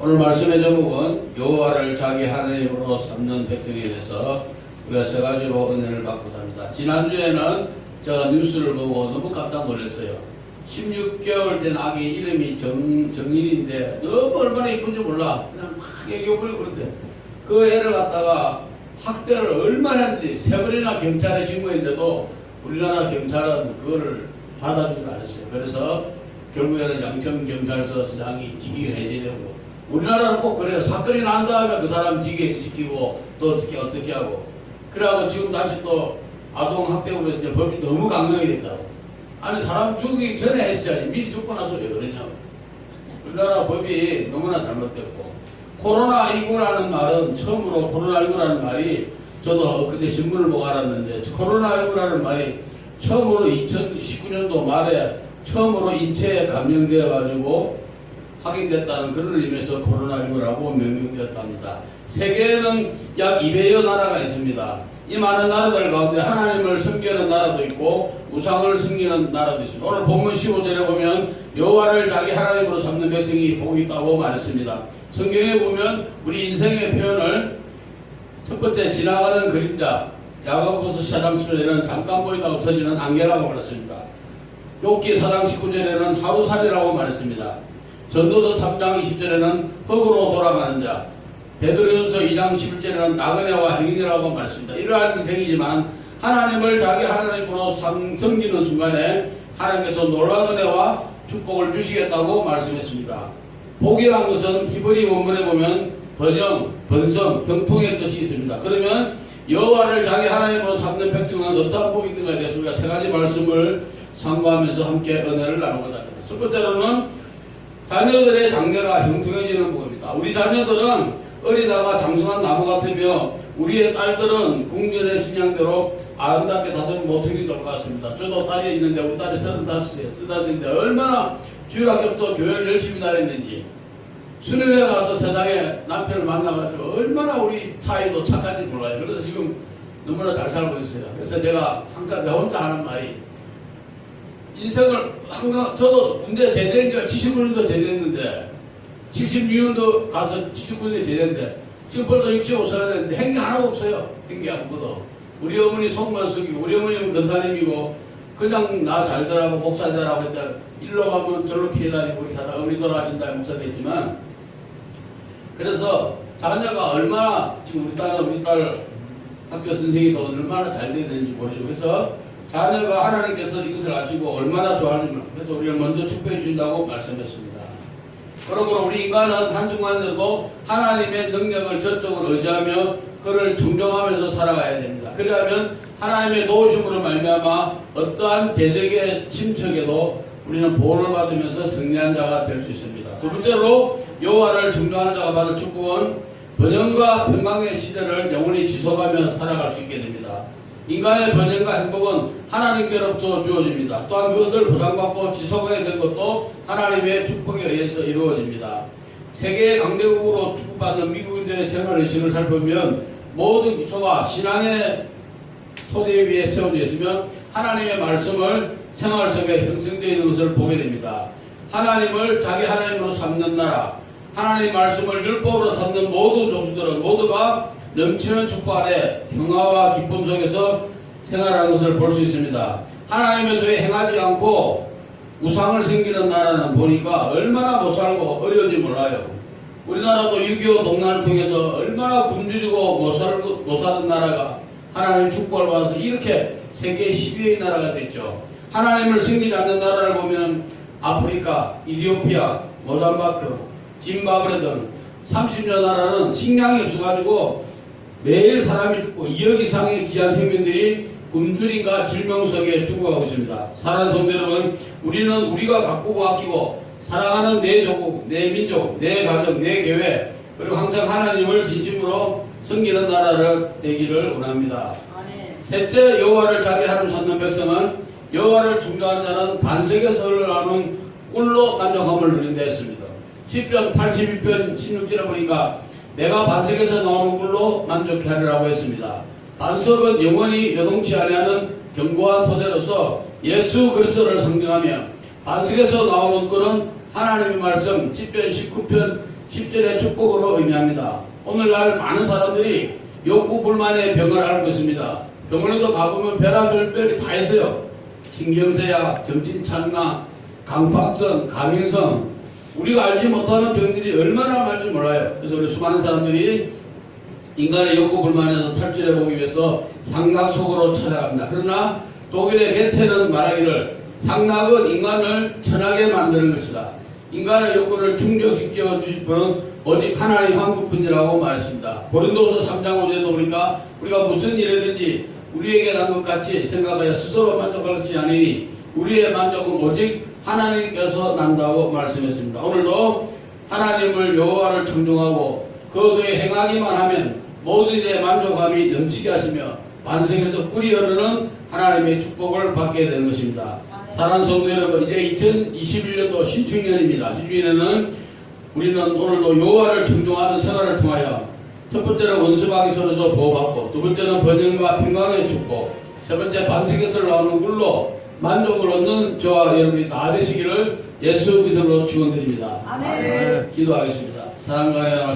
오늘 말씀의 제목은 여호와를 자기 하나님으로 삼는 백성에 대해서 우리가 세 가지로 은혜를 받고자 합니다. 지난주에는 제가 뉴스를 보고 너무 깜짝 놀랐어요. 16개월 된 아기 이름이 정인인데 너무 얼마나 이쁜지 몰라. 그냥 막 애교부리고 그런데 그 애를 갖다가 학대를 얼마나 했는지 3번이나 경찰에 신고했는데도 우리나라 경찰은 그거를 받아주질 않았어요. 그래서 결국에는 양천경찰서 서장이 직위가 해제되고, 우리나라는 꼭 그래요. 사건이 난 다음에 그 사람 직위시키고 또 어떻게 하고, 그래가지고 지금 다시 또 아동학대로 이제 법이 너무 강경이 됐다고. 아니 사람 죽이기 전에 했어야지 미리 죽고 나서 왜 그러냐고. 우리나라 법이 너무나 잘못됐고, 코로나19라는 말은 처음으로 코로나19라는 말이 저도 그때 신문을 보고 알았는데, 코로나19라는 말이 처음으로 2019년도 말에 처음으로 인체에 감염되어 가지고 확인됐다는 그런 의미에서 코로나19라고 명명되었답니다. 세계에는 약 200여 나라가 있습니다. 이 많은 나라들 가운데 하나님을 섬기는 나라도 있고 우상을 섬기는 나라도 있습니다. 오늘 본문 15절에 보면 여호와를 자기 하나님으로 삼는 백성이 복이 있다고 말했습니다. 성경에 보면 우리 인생의 표현을 첫 번째 지나가는 그림자, 야고보서 4장 10절에는 잠깐 보이다 없어지는 안개라고 말했습니다. 욥기 4장 19절에는 하루살이라고 말했습니다. 전도서 3장 20절에는 흙으로 돌아가는 자, 베드로전서 2장 11절에는 나그네와 행인이라고 말했습니다. 이러한 인생이지만 하나님을 자기 하나님으로 섬기는 순간에 하나님께서 놀라운 은혜와 축복을 주시겠다고 말씀했습니다. 복이라는 것은 히브리 원문에 보면 번영, 번성, 형통의 뜻이 있습니다. 그러면 여호와를 자기 하나님으로 삼는 백성은 어떠한 복이 있는가에 대해서 우리가 세 가지 말씀을 상고하면서 함께 은혜를 나누고자 합니다. 첫 번째로는 자녀들의 장래가 형통해지는 복입니다. 우리 자녀들은 어리다가 장성한 나무 같으며 우리의 딸들은 궁전의 신앙대로 아름답게 다들 모퉁이 돌 것 같습니다. 저도 딸이 있는데 우리 딸이 35인데 얼마나 주일학교부터 교회를 열심히 다녔는지, 수련회 가서 세상에 남편을 만나가지고 얼마나 우리 사이도 착한지 몰라요. 그래서 지금 너무나 잘 살고 있어요. 그래서 제가 항상 내 혼자 하는 말이, 인생을 항상, 저도 군대 제대한 지가 79년도 제대했는데 76년도 가서 79년에 제대했는데 지금 벌써 65세가 됐는데 행위 하나도 없어요. 행위 아무것도. 우리 어머니 속만 속이고, 우리 어머니는 근사님이고 그냥 나 잘 되라고 목사 되라고 했다 일로 가면 절로 피해 다니고 이렇게 하다 어머니 돌아가신다 목사 됐지만, 그래서 자녀가 얼마나, 지금 우리 딸 학교 선생님도 얼마나 잘 되는지 모르죠. 그래서 자녀가 하나님께서 이것을 아시고 얼마나 좋아하는지, 그래서 우리를 먼저 축복해 주신다고 말씀했습니다. 그러므로 우리 인간은 한순간에도 하나님의 능력을 전적으로 의지하며 그를 존경하면서 살아가야 됩니다. 그러하면 하나님의 도우심으로 말미암아 어떠한 대적의 침척에도 우리는 보호를 받으면서 승리한 자가 될 수 있습니다. 두 번째로 여호와를 존경하는 자가 받을 축복은 번영과 평강의 시대를 영원히 지속하며 살아갈 수 있게 됩니다. 인간의 번영과 행복은 하나님께로부터 주어집니다. 또한 그것을 보장받고 지속하게 된 것도 하나님의 축복에 의해서 이루어집니다. 세계 강대국으로 축복받는 미국인들의 생활 의식을 살펴보면 모든 기초가 신앙의 토대 위에 세워져 있으면 하나님의 말씀을 생활 속에 형성되어 있는 것을 보게 됩니다. 하나님을 자기 하나님으로 삼는 나라, 하나님의 말씀을 율법으로 삼는 모든 족속들은 모두가 넘치는 축복 아래 평화와 기쁨 속에서 생활하는 것을 볼 수 있습니다. 하나님의 도에 행하지 않고 우상을 섬기는 나라는 보니까 얼마나 못 살고 어려운지 몰라요. 우리나라도 6.25 동란을 통해서 얼마나 굶주리고 못 사는 나라가 하나님의 축복을 받아서 이렇게 세계 10위의 나라가 됐죠. 하나님을 섬기지 않는 나라를 보면 아프리카, 이디오피아, 모잠바크, 짐바브레 등 30여 나라는 식량이 없어가지고 매일 사람이 죽고 2억 이상의 귀한 생명들이 굶주림과 질병 속에 죽어가고 있습니다. 사랑하는 성도 여러분, 우리는 우리가 가꾸고 아끼고 사랑하는 내 조국, 내 민족, 내 가정, 내 교회, 그리고 항상 하나님을 진심으로 섬기는 나라를 되기를 원합니다. 셋째, 여호와를 자기 하나님 삼는 백성은 여호와를 존경하는 자는 반석에서 흘러나오는 꿀로 만족함을 누린다 했습니다. 시편 81편 16절에 보니까 내가 반석에서 나오는 꿀로 만족해 하리라고 했습니다. 반석은 영원히 요동치 아니하는 견고한 토대로서 예수 그리스도를 상징하며, 반석에서 나오는 꿀은 하나님의 말씀 시편 19편 10절의 축복으로 의미합니다. 오늘날 많은 사람들이 욕구 불만의 병을 앓고 있습니다. 병원에도 가보면 별의별이 다 있어요. 신경쇠약, 정신착락, 강박성, 가민성, 우리가 알지 못하는 병들이 얼마나 많은지 몰라요. 그래서 우리 수많은 사람들이 인간의 욕구 불만에서 탈출해보기 위해서 향락 속으로 찾아갑니다. 그러나 독일의 게테는 말하기를 향락은 인간을 천하게 만드는 것이다. 인간의 욕구를 충족시켜 주실 분은 오직 하나님 한 분뿐이라고 말했습니다. 고린도서 3장 5절에도 보니까 우리가 무슨 일이든지 우리에게 난 것 같이 생각하여 스스로 만족할 것이 아니니 우리의 만족은 오직 하나님께서 난다고 말씀했습니다. 오늘도 하나님을 여호와를 청종하고 그것에 행하기만 하면 모든 일에 만족함이 넘치게 하시며 반석에서 꿀이 흐르는 하나님의 축복을 받게 되는 것입니다. 사랑하는 성도 여러분, 이제 2021년도 신축년입니다. 신축년에는 우리는 오늘도 여호와를 청종하는 생활을 통하여 첫 번째는 원수박이 서로서 보호받고, 두 번째는 번영과 평강의 축복, 세 번째 반석에서 나오는 꿀로 만족을 얻는 저와 여러분이 다 되시기를 예수 그리스도로 축원드립니다. 아멘. 기도하겠습니다. 사랑과 하나님